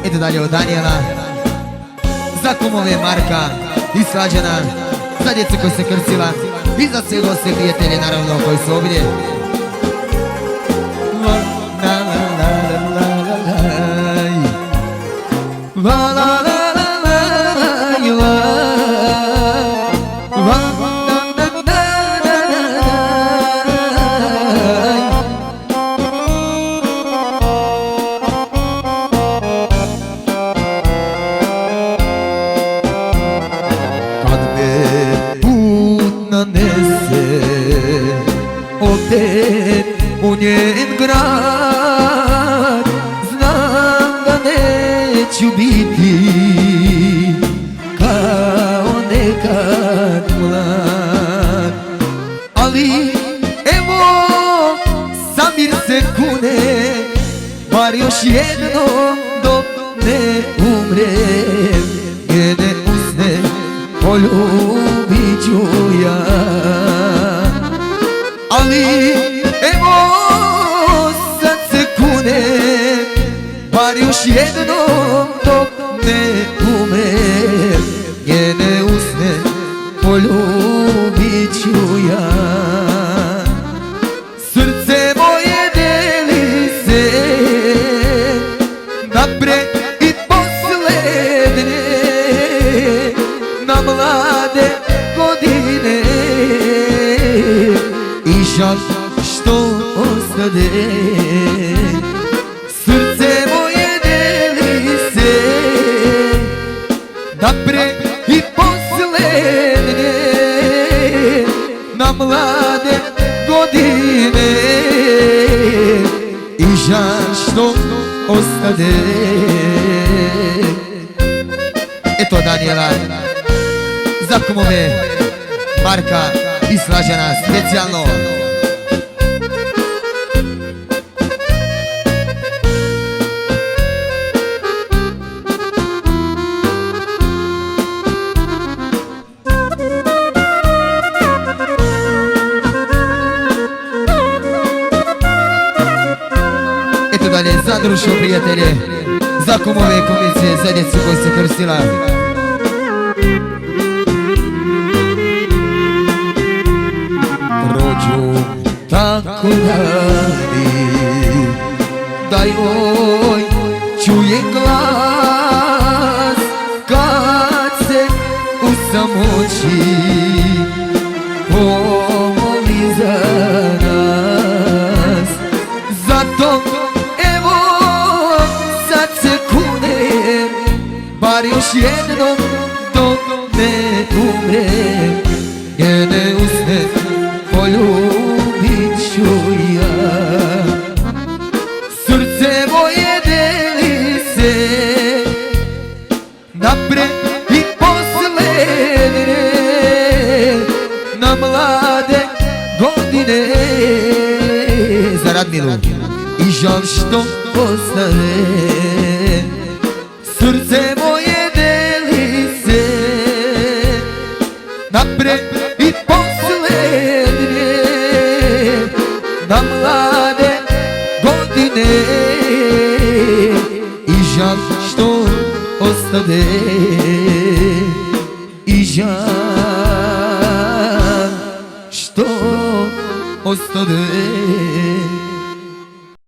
Idemo dalje od Danijela. Za kumove Marka i Slađana, za djecu koji se krstila i za sve goste prijatelje naravno koji su ovdje. Opet u njen grad, znam da neću biti kao nekad mlad, ali evo Samir se kune, bar još jednom dok ne umrem, njene usne poljubit ću ja. Ali evo sad se kunem, bar još jednom dok ne umrem, njene usne poljubit ću ja. Srce moje deli se napred i poslednje, na mlade godine, i žal što ostade. Srce moje deli se napred i poslednje, na mlade godine, i žal što ostade. Eto Danijela, za kumove Marka i Slađana specijalno. Eto dalje za društvo prijatelje, za kumove i kumice, za djecu koji se krstila. Prođu tako dani, da joj čuje glas, kad se u samoći pomoli za nas. Zato evo sad se kunem, bar još jednom dok ne umrem, njene usne poljubit ću ja. Srce moje deli se napred i poslednje, na mlade godine, Za Radmilu. i žal što ostane. Srce moje deli se napred i poslednje, na mlade godine, i žal što ostade. I žal što ostade.